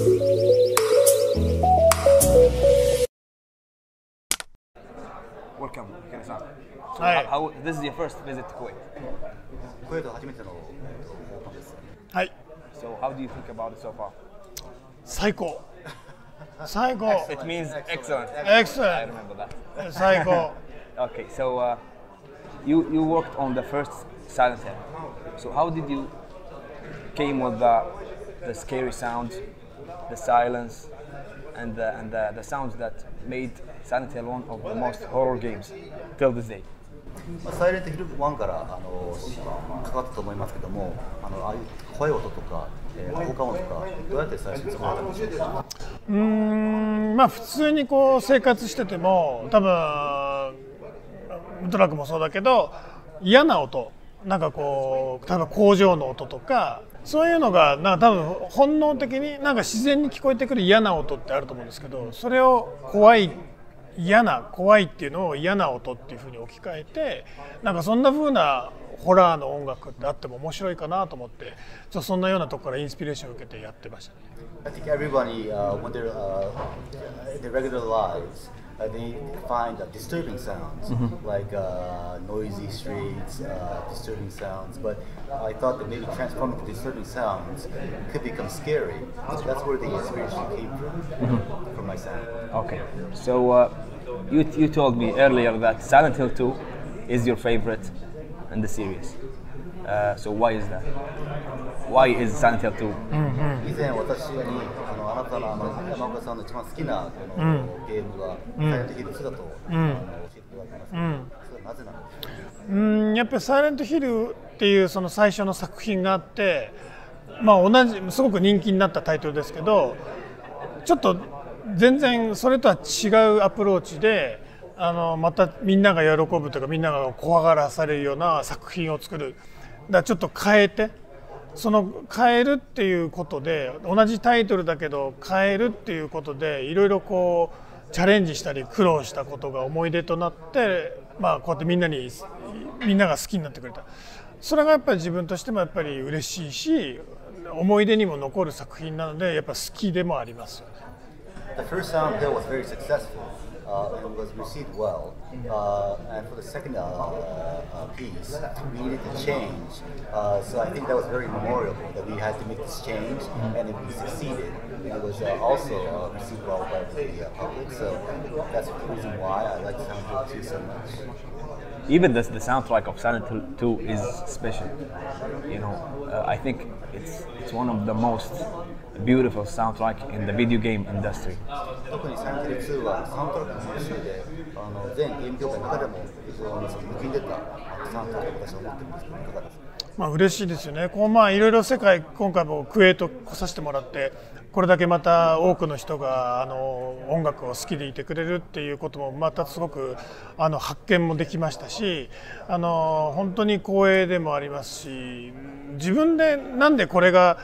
Welcome, Akira-san. So Hi. how, this is your first visit to Kuwait. クウェート初めての訪韓です。はい、 So how do you think about it so far? 最高。最高。 It means excellent. Excellent. I remember that. 最高。 Okay, so you worked on the first Silent Hill. So how did you came with the scary sounds, the silence, and the sounds that made Silent Hill one of the most horror games till this day? サイレントヒル1から関わったと思いますけども、ああいう声音とか、効果音とかどうやって最初に作られたんでしょうか。まあ普通にこう生活してても多分ドラッグもそうだけど嫌な音なんかこう例えば工場の音とかそういうのがなんか多分本能的になんか自然に聞こえてくる嫌な音ってあると思うんですけどそれを怖いっていうのを嫌な音っていうふうに置き換えてなんかそんな風なホラーの音楽ってあっても面白いかなと思ってそんなようなところからインスピレーションを受けてやってましたね。I think everybody, when they're in their regular lives, they find disturbing sounds, like noisy streets, disturbing sounds. But I thought that maybe transforming the disturbing sounds could become scary. So that's where the inspiration came from my sound. Okay, so you told me earlier that Silent Hill 2 is your favorite in the series. So why is that? Why is Silent Hill 2? 以前私にあなたの山岡さんの一番好きなゲームがサイレントヒル2だと教えていただきました。それはなぜなんですか。やっぱりサイレントヒルっていうその最初の作品があって、まあ同じすごく人気になったタイトルですけど、ちょっと全然それとは違うアプローチで。またみんなが喜ぶというかみんなが怖がらされるような作品を作るだからちょっと変えて変えるっていうことで同じタイトルだけど変えるっていうことでいろいろこうチャレンジしたり苦労したことが思い出となって、まあ、こうやってみんなが好きになってくれたそれがやっぱり自分としてもやっぱり嬉しいし思い出にも残る作品なのでやっぱ好きでもありますよね。The first Silent Hill was very successful. And was received well. And for the second piece, we needed to change. So I think that was very memorable that we had to make this change, and we succeeded. It was also received well by the public. So that's the reason why I like Silent Hill 2 so much. Even the soundtrack of Silent Hill 2 is special. You know, I think it's one of the most beautiful soundtrack in the video game industry. 特にサイレントヒル2はサウンドトラックの優秀で、全ゲーム業界の中でも非常に抜きんでたサウンドトラックだと私は思ってるんですけど、いかがですか。まあ嬉しいですよね。こうまあいろいろ世界今回もクウェート来させてもらってこれだけまた多くの人が音楽を好きでいてくれるっていうこともまたすごく発見もできましたし本当に光栄でもありますし自分でなんでこれが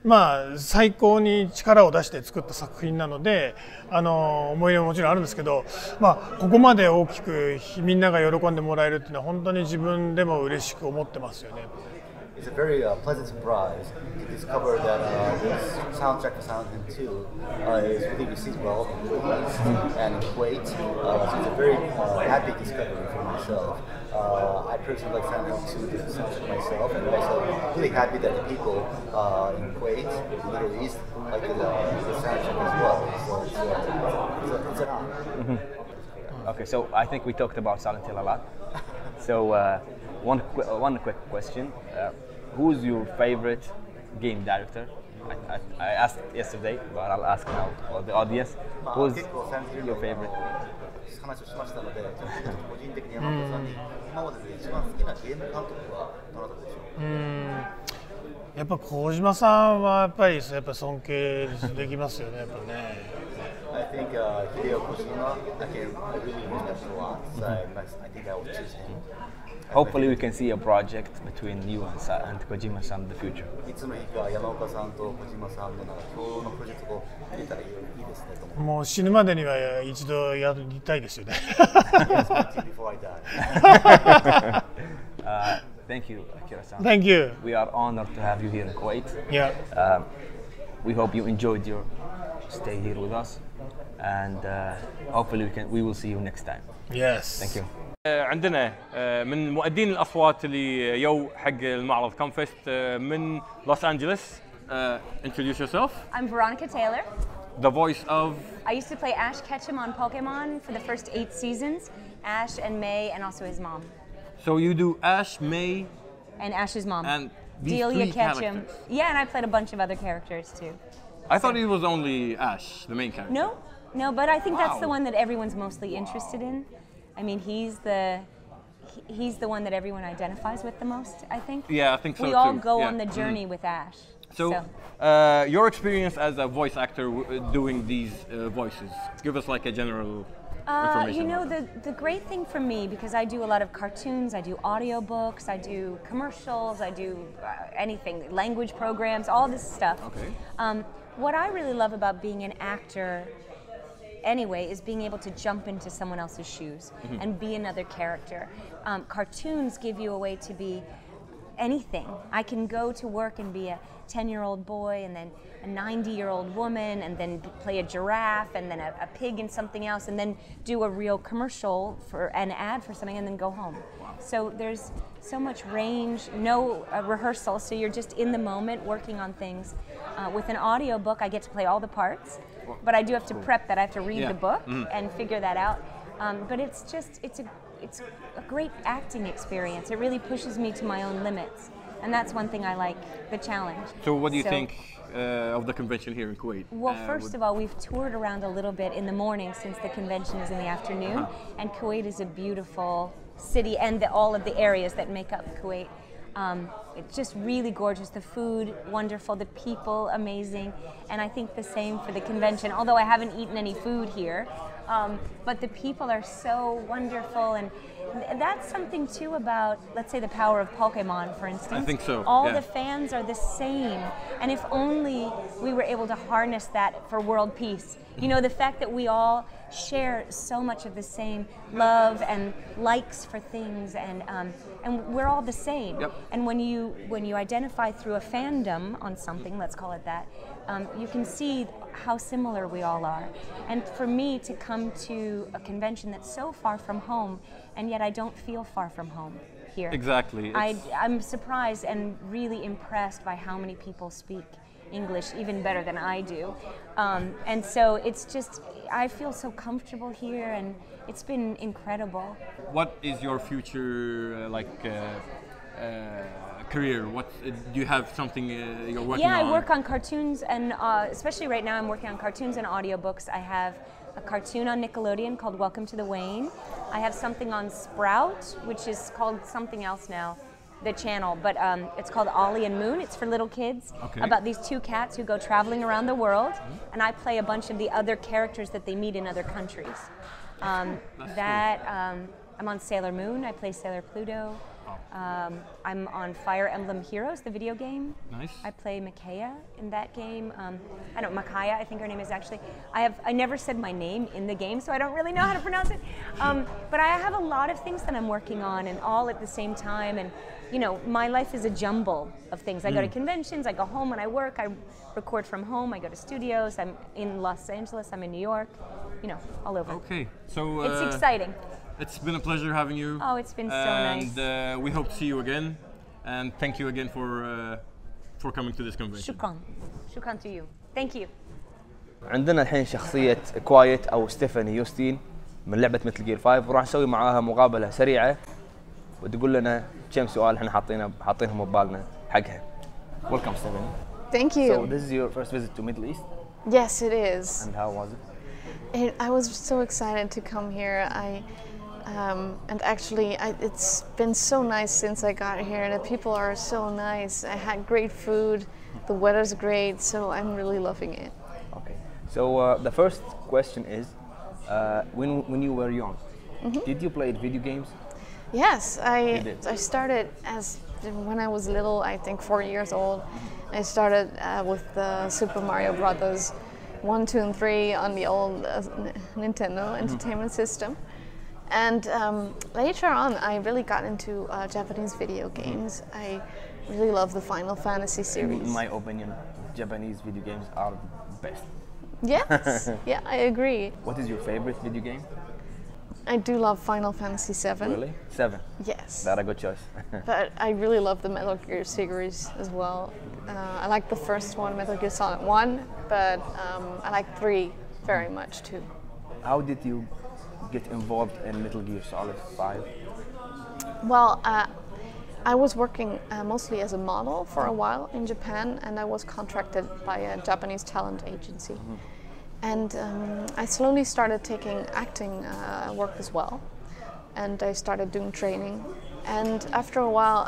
まあ最高に力を出して作った作品なので思い入れももちろんあるんですけど、まあ、ここまで大きくみんなが喜んでもらえるっていうのは本当に自分でも嬉しく思ってますよね。It's a very pleasant surprise to discover that this soundtrack for Silent Hill 2 is really received well in the Middle East and in Kuwait. So it's a very happy discovery for myself. I personally like Silent Hill 2 the soundtrack myself, and I'm also really happy that the people in Kuwait, the Middle East, like the soundtrack as well. So it's an honor. Okay, so I think we talked about Silent Hill a lot. So one quick question. Who's your favorite game director? I asked yesterday, but I'll ask now for the audience. Who's your favorite? 話をしましたので、個人的に山本さんに今までで一番好きなゲーム監督はどなたでしょうか。やっぱ小島さんはやっぱり尊敬できますよね。やっぱね。I think Hideo Kojima, I really respect a lot. So I think I would choose him. Hopefully we can see a project between you and Kojima-san in the future. いつの日か山岡さんと小島さんの共同のプロジェクトを見れたらいいですねと思います。もう死ぬまでには一度やりたいですよね。Before I die. Thank you, Akira-san. Thank you. We are honored to have you here in Kuwait. Yeah. We hope you enjoyed your stay here with us, and hopefully we will see you next time. Yes. Thank you. عندنا من مؤدين الأصوات اللي يو حق المعرض كونفست من لوس أنجلوس. Introduce yourself. I'm Veronica Taylor. The voice of. I used to play Ash Ketchum on Pokemon for the first 8 seasons. Ash and May, and also his mom. So you do Ash, May, and Ash's mom. And these Delia three Ketchum. characters. Yeah, and I played a bunch of other characters too. I thought it was only Ash, the main character. No, but I think that's Wow. the one that everyone's mostly interested in. I mean, he's the one that everyone identifies with the most, I think. Yeah, I think so we too. all go Yeah. on the journey with Ash. So, your experience as a voice actor doing these voices, give us like a general information. You know, the great thing for me, because I do a lot of cartoons, I do audiobooks, I do commercials, I do anything, language programs, all this stuff. Okay. What I really love about being an actor anyway is being able to jump into someone else's shoes and be another character. Cartoons give you a way to be anything. I can go to work and be a 10-year-old boy, and then a 90-year-old woman, and then play a giraffe, and then a pig in something else, and then do a real commercial for an ad for something, and then go home. So there's so much range, no rehearsal, so you're just in the moment working on things. With an audiobook, I get to play all the parts, but I do have to prep that. I have to read the book and figure that out. But it's a great acting experience. It really pushes me to my own limits. And that's one thing I like, the challenge. So what do you think of the convention here in Kuwait? Well, first of all, we've toured around a little bit in the morning since the convention is in the afternoon. And Kuwait is a beautiful city, and all of the areas that make up Kuwait. It's just really gorgeous. The food, wonderful. The people, amazing. And I think the same for the convention, although I haven't eaten any food here. But the people are so wonderful, and that's something too about, let's say, the power of Pokemon, for instance. I think so. All the fans are the same, and if only we were able to harness that for world peace. You know, the fact that we all share so much of the same love and likes for things, and we're all the same. Yep. And when you identify through a fandom on something, let's call it that, you can see how similar we all are. And for me to come to a convention that's so far from home, and yet I don't feel far from home here. Exactly. I'm surprised and really impressed by how many people speak English even better than I do. And so it's just, I feel so comfortable here, and it's been incredible. What is your future career? What do you have something you're working on? Yeah, I work on cartoons, and especially right now I'm working on cartoons and audiobooks. I have a cartoon on Nickelodeon called Welcome to the Wane. I have something on Sprout, which is called something else now, the channel, but it's called Ollie and Moon. It's for little kids, about these 2 cats who go traveling around the world, and I play a bunch of the other characters that they meet in other countries. I'm on Sailor Moon. I play Sailor Pluto. I'm on Fire Emblem Heroes, the video game. Nice. I play Micaiah in that game. Micaiah, I think her name is actually. I never said my name in the game, so I don't really know how to pronounce it. But I have a lot of things that I'm working on, and all at the same time. And you know, my life is a jumble of things. I go to conventions, I go home when I work, I record from home, I go to studios, I'm in Los Angeles, I'm in New York, you know, all over. Okay, so it's exciting. It's been a pleasure having you. Oh, it's been so nice. And we hope to see you again. And thank you again for coming to this convention. شكرا to you. Thank you. عندنا الحين شخصية كوايت أو ستيفاني يوستين من لعبة مثل جير 5، وراح نسوي معاها مقابلة سريعة وتقول لنا كم سؤال احنا حاطينهم ببالنا حقها. Welcome, Stefanie. Thank you. So this is your first visit to Middle East? Yes, it is. And how was it? I was so excited to come here. And actually, it's been so nice since I got here. The people are so nice. I had great food. The weather's great, so I'm really loving it. Okay. So the first question is, when you were young, did you play video games? Yes, I started when I was little. I think 4 years old. I started with the Super Mario Brothers 1, 2, and 3 on the old Nintendo Entertainment System. And later on, I really got into Japanese video games. I really love the Final Fantasy series. In my opinion, Japanese video games are the best. Yes, yeah, I agree. What is your favorite video game? I do love Final Fantasy VII. Really? 7. Yes. That's a good choice. But I really love the Metal Gear series as well. I like the first one, Metal Gear Solid 1, but I like 3 very much too. How did you get involved in Metal Gear Solid 5? Well, I was working mostly as a model for a while in Japan, and I was contracted by a Japanese talent agency. And I slowly started taking acting work as well, and I started doing training. And after a while,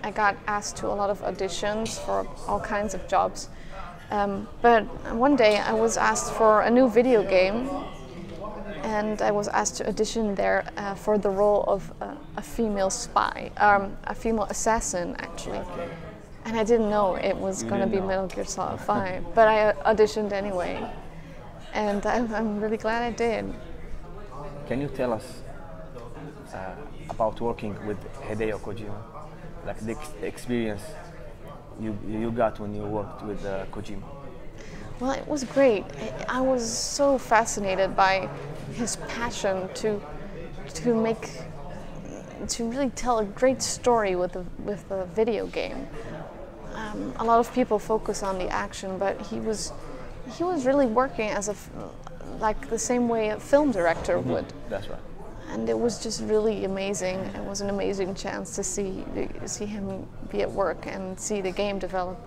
I got asked to a lot of auditions for all kinds of jobs. But one day I was asked for a new video game, and I was asked to audition there for the role of a female spy, a female assassin actually. And I didn't know it was going to be Metal Gear Solid 5, but I auditioned anyway. And I'm really glad I did. Can you tell us about working with Hideo Kojima? Like the experience you got when you worked with Kojima? Well, it was great. I was so fascinated by his passion to really tell a great story with a video game. A lot of people focus on the action, but he was really working as like the same way a film director would. That's right. And it was just really amazing. It was an amazing chance to see him be at work and see the game develop.